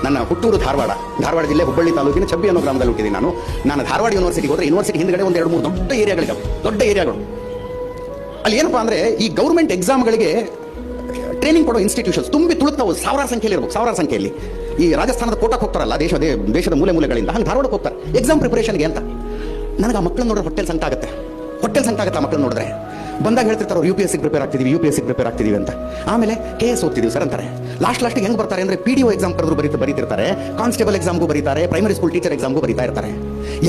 ನನ್ನ ಹುಟ್ಟೂರು ಧಾರವಾಡ ಜಿಲ್ಲೆ ಹುಬ್ಬಳ್ಳಿ ತಾಲೂಕಿನ ಚಬ್ಬಿ ಅನ್ನೋ ಗ್ರಾಮದಲ್ಲಿ ಹುಟ್ಟಿದ್ದೀನಿ ನಾನು ಧಾರವಾಡ ಯೂನಿವರ್ಸಿಟಿಗೆ ಹೋದ್ರೆ ಯೂನಿವರ್ಸಿಟಿ ಹಿಂದ್ಗಡೆ ಒಂದು 2-3 ದೊಡ್ಡ ಏರಿಯಾಗಳು. ಅಲ್ಲಿ ಏನಪ್ಪಾ ಅಂದ್ರೆ ಈ ಗೌರ್ಮೆಂಟ್ ಎಕ್ಸಾಮ್ಗಳಿಗೆ ಟ್ರೈನಿಂಗ್ ಕೊಡೋ ಇನ್ಸ್ಟಿಟ್ಯೂಷನ್ಸ್ ತುಂಬಿ ತುಳುಕ್ತಾವು, ಸಾವಿರಾರು ಸಂಖ್ಯೆಯಲ್ಲಿ. ಈ ರಾಜಸ್ಥಾನದ ಕೋಟಕ್ಕೆ ಹೋಗ್ತಾರಲ್ಲ ದೇಶದ ಮೂಲೆಗಳಿಂದ, ಹಂಗೆ ಧಾರವಾಡಕ್ಕೆ ಹೋಗ್ತಾರೆ ಎಕ್ಸಾಮ್ ಪ್ರಿಪರೇಷನ್ಗೆ ಅಂತ. ನನಗೆ ಆ ಮಕ್ಕಳನ್ನ ನೋಡಿದ್ರೆ ಹೊಟ್ಟೆಲ್ ಸಂಕಟ ಆಗುತ್ತೆ ಆ ಮಕ್ಕಳನ್ನ ನೋಡಿದ್ರೆ. ಬಂದಾಗ ಹೇಳ್ತಿರ್ತಾರೆ ಅವ್ರು UPSC ಪ್ರಿಪೇರ್ ಆಗ್ತಿದೀವಿ ಅಂತ. ಆಮೇಲೆ KS ಓದ್ತಿದೀವಿ ಸರ್ ಅಂತಾರೆ. ಲಾಸ್ಟ್ ಹೆಂಗ್ ಬರ್ತಾರೆ ಅಂದ್ರೆ PDO ಎಕ್ಸಾಮ್ ಕರೆದ್ರು ಬರೀತಿರ್ತಾರೆ, ಕಾನ್ಸ್ಟೇಬಲ್ ಎಕ್ಸಾಮ್ಗೂ ಬರೀತಾರೆ, ಪ್ರೈಮರಿ ಸ್ಕೂಲ್ ಟೀಚರ್ ಎಕ್ಸಾಮ್ಗೂ ಬರೀತಾ ಇರ್ತಾರೆ.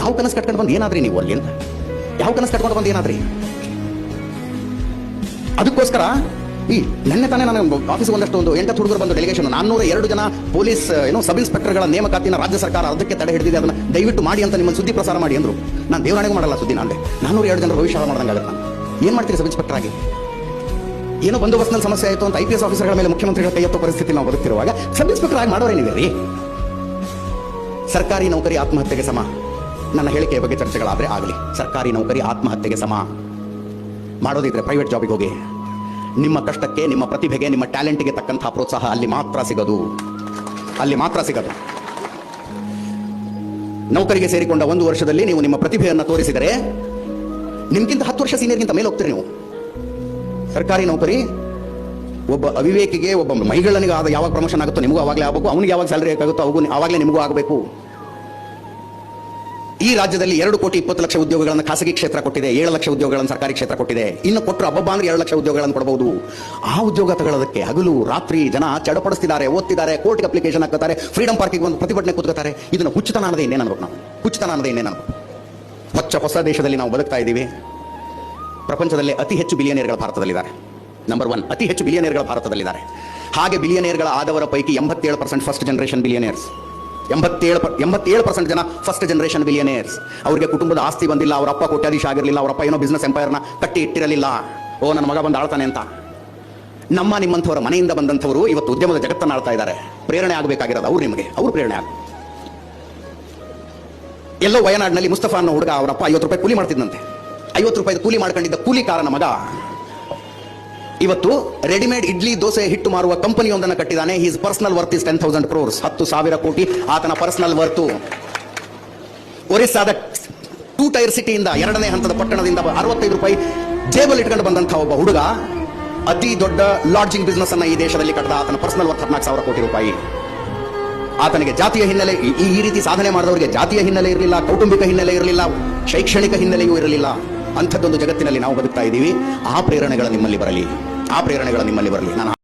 ಯಾವ ಕನಸು ಕಟ್ಕೊಂಡು ಬಂದು ಏನಾದ್ರಿ ನೀವು ಅಲ್ಲಿ ಅಂತ? ಅದಕ್ಕೋಸ್ಕರ ನೆನ್ನೆ ತಾನೇ ನಾನು ಆಫೀಸ್ ಒಂದಷ್ಟು 8 ಹುಡುಗರು ಬಂದು ಡೆಲಿಗೇಷನ್ 402 ಜನ ಪೊಲೀಸ್ ಸಬ್ ಇನ್ಸ್ಪೆಕ್ಟರ್ಗಳ ನೇಮಕಾತಿನ ರಾಜ್ಯ ಸರ್ಕಾರ ಅದಕ್ಕೆ ತಡೆ ಹಿಡಿದಿದೆ, ಅದನ್ನ ದಯವಿಟ್ಟು ಮಾಡಿ ಅಂತ ನಿಮ್ಮನ್ನು ಸುದ್ದಿ ಪ್ರಸಾರ ಮಾಡಿ ಅಂದ್ರು. ನಾನು ದೇವರಾಣೆಗೂ ಮಾಡಲ್ಲ ಸುದ್ದಿ. ನಾಳೆ 402 ಜನರ ಭವಿಷ್ಯ ಮಾಡ್ದಂಗಾಗತ್ತೆ. ನಾನು ಏನ್ ಮಾಡ್ತೀರಿ ಸಬ್ ಇನ್ಸ್ಪೆಕ್ಟರ್ ಆಗಿ? ಏನೋ ಬಂದೋಬಸ್ತ್ನಲ್ಲಿ ಸಮಸ್ಯೆ ಆಯಿತು ಅಂತ IPS ಆಫೀಸರ್ಗಳ ಮೇಲೆ ಮುಖ್ಯಮಂತ್ರಿಗಳ ಕೈ ಎತ್ತೋ ಪರಿಸ್ಥಿತಿ ನಾವು ಬದುಕ್ತಿರುವಾಗ ಸಬ್ ಇನ್ಸ್ಪೆಕ್ಟರ್ ಆಗಿ ಮಾಡೋರೇನಿದೆ ರೀ? ಸರ್ಕಾರಿ ನೌಕರಿ ಆತ್ಮಹತ್ಯೆಗೆ ಸಮ. ನನ್ನ ಹೇಳಿಕೆಯ ಬಗ್ಗೆ ಚರ್ಚೆಗಳಾದ್ರೆ ಆಗಲಿ. ಸರ್ಕಾರಿ ನೌಕರಿ ಆತ್ಮಹತ್ಯೆಗೆ ಸಮ. ಮಾಡೋದಿದ್ರೆ ಪ್ರೈವೇಟ್ ಜಾಬಿಗೆ ಹೋಗಿ. ನಿಮ್ಮ ಕಷ್ಟಕ್ಕೆ, ನಿಮ್ಮ ಪ್ರತಿಭೆಗೆ, ನಿಮ್ಮ ಟ್ಯಾಲೆಂಟ್ಗೆ ತಕ್ಕಂತಹ ಪ್ರೋತ್ಸಾಹ ಅಲ್ಲಿ ಮಾತ್ರ ಸಿಗೋದು. ನೌಕರಿಗೆ ಸೇರಿಕೊಂಡ 1 ವರ್ಷದಲ್ಲಿ ನೀವು ನಿಮ್ಮ ಪ್ರತಿಭೆಯನ್ನು ತೋರಿಸಿದರೆ ನಿಮ್ಗಿಂತ 10 ವರ್ಷ ಸೀನಿಯರ್ಗಿಂತ ಮೇಲೆ ಹೋಗ್ತೀರಿ ನೀವು. ಸರ್ಕಾರಿ ನೌಕರಿ ಒಬ್ಬ ಅವಿವೇಕಿಗೆ, ಒಬ್ಬ ಮಹಿಳೆಯನಿಗೆ ಯಾವಾಗ ಪ್ರಮೋಷನ್ ಆಗುತ್ತೋ ನಿಮಗೂ ಅವಾಗಲೇ ಆಗಬೇಕು, ಅವನಿಗೆ ಯಾವಾಗ ಸ್ಯಾಲರಿ ಆಗುತ್ತೋ ಅವಾಗಲೇ ನಿಮಗೂ ಆಗಬೇಕು. ಈ ರಾಜ್ಯದಲ್ಲಿ 2,20,00,000 ಉದ್ಯೋಗಗಳನ್ನು ಖಾಸಗಿ ಕ್ಷೇತ್ರ ಕೊಟ್ಟಿದೆ, 7 ಲಕ್ಷ ಉದ್ಯೋಗಗಳನ್ನು ಸರ್ಕಾರಿ ಕ್ಷೇತ್ರ ಕೊಟ್ಟಿದೆ. ಇನ್ನು ಕೊಟ್ಟರು ಹಬ್ಬ ಅಂದ್ರೆ 2 ಲಕ್ಷ ಉದ್ಯೋಗಗಳನ್ನು ಕೊಡಬಹುದು. ಆ ಉದ್ಯೋಗ ತಗೊಳ್ಳೋದಕ್ಕೆ ಹಗಲು ರಾತ್ರಿ ಜನ ಚಡಪಡಿಸ್ತಿದ್ದಾರೆ, ಓದ್ತಿದ್ದಾರೆ, ಕೋರ್ಟ್ಗೆ ಅಪ್ಲಿಕೇಶನ್ ಹಾಕ್ತಾರೆ, ಫ್ರೀಡಂ ಪಾರ್ಕಿಗೆ ಒಂದು ಪ್ರತಿಭಟನೆ ಕೂತ್ಕೋತಾರೆ. ಇದನ್ನು ಹುಚ್ಚುತನ ಅನ್ನೋದೇ ಇನ್ನೇನು ಅನ್ಬೇಕು. ಹೊಸ ದೇಶದಲ್ಲಿ ನಾವು ಬದುಕ್ತಾ ಇದ್ದೀವಿ. ಪ್ರಪಂಚದಲ್ಲಿ ಅತಿ ಹೆಚ್ಚು ಬಿಲಿಯನೇರ್ಗಳ ಭಾರತದಲ್ಲಿದ್ದಾರೆ. ನಂಬರ್ 1 ಅತಿ ಹೆಚ್ಚು ಬಿಲಿಯನೇರ್ಗಳ ಭಾರತದಲ್ಲಿದ್ದಾರೆ. ಹಾಗೆ ಬಿಲಿಯನೇರ್ಗಳ ಆದವರ ಪೈಕಿ 87% ಫಸ್ಟ್ ಜನರೇಷನ್ ಬಿಲಿಯನೇರ್ಸ್. 87% ಜನ ಫಸ್ಟ್ ಜನರೇಷನ್ ಬಿಲಿಯನೇರ್ಸ್. ಅವರಿಗೆ ಕುಟುಂಬದ ಆಸ್ತಿ ಬಂದಿಲ್ಲ, ಅವರ ಅಪ್ಪ ಕೋಟ್ಯಾಧೀಶ ಆಗಿರಲಿಲ್ಲ, ಅವರ ಅಪ್ಪ ಏನೋ ಬಿಸ್ನೆಸ್ ಎಂಪೈರ್ನ ಕಟ್ಟಿ ಇಟ್ಟಿರಲಿಲ್ಲ. ನನ್ನ ಮಗ ಬಂದು ಆಳ್ತಾನೆ ಅಂತ. ನಿಮ್ಮಂಥವರ ಮನೆಯಿಂದ ಬಂದಂಥವರು ಇವತ್ತು ಉದ್ಯಮದ ಜಗತ್ತನ್ನು ಆಳ್ತಾ ಇದ್ದಾರೆ. ಪ್ರೇರಣೆ ಆಗಬೇಕಾಗಿರೋದು ಅವ್ರು ಪ್ರೇರಣೆ ಆಗ. ಎಲ್ಲೋ ವಯನಾಡಿನಲ್ಲಿ ಮುಸ್ತಫಾ ಅನ್ನೋ ಹುಡುಗ, ಅವರಪ್ಪ 50 ರೂಪಾಯಿ ಕೂಲಿ ಮಾಡ್ತಿದ್ದಂತೆ. 50 ರೂಪಾಯಿ ಕೂಲಿ ಮಾಡ್ಕೊಂಡಿದ್ದ ಕೂಲಿಕಾರನ ಮಗ ಇವತ್ತು ರೆಡಿಮೇಡ್ ಇಡ್ಲಿ ದೋಸೆ ಹಿಟ್ಟು ಮಾರುವ ಕಂಪನಿಯೊಂದನ್ನು ಕಟ್ಟಿದ್ದಾನೆ. His personal worth is 10,000 crores. 10,000 ಕೋಟಿ ಆತನ ಪರ್ಸನಲ್ ವರ್ತು. ಒರಿಸ್ಸಾದ 2 ಟೈರ್ ಸಿಟಿಯಿಂದ, 2ನೇ ಹಂತದ ಪಟ್ಟಣದಿಂದ 65 ರೂಪಾಯಿ ಜೇಬಲ್ ಇಟ್ಕೊಂಡು ಬಂದಂತಹ ಒಬ್ಬ ಹುಡುಗ ಅತಿ ದೊಡ್ಡ ಲಾಡ್ಜಿಂಗ್ ಬಿಸ್ನೆಸ್ ಅನ್ನ ಈ ದೇಶದಲ್ಲಿ ಕಟ್ಟದ. ಆತನ ಪರ್ಸನಲ್ ವರ್ತ್ 14,000 ಕೋಟಿ ರೂಪಾಯಿ. ಆತನಿಗೆ ಜಾತಿಯ ಹಿನ್ನೆಲೆ, ಈ ರೀತಿ ಸಾಧನೆ ಮಾಡಿದವರಿಗೆ ಜಾತಿಯ ಹಿನ್ನೆಲೆ ಇರಲಿಲ್ಲ, ಕೌಟುಂಬಿಕ ಹಿನ್ನೆಲೆ ಇರಲಿಲ್ಲ, ಶೈಕ್ಷಣಿಕ ಹಿನ್ನೆಲೆಯೂ ಇರಲಿಲ್ಲ. ಅಂಥದ್ದೊಂದು ಜಗತ್ತಿನಲ್ಲಿ ನಾವು ಬದುಕ್ತಾ ಇದ್ದೀವಿ. ಆ ಪ್ರೇರಣೆಗಳ ನಿಮ್ಮಲ್ಲಿ ಬರಲಿ. ನಾನು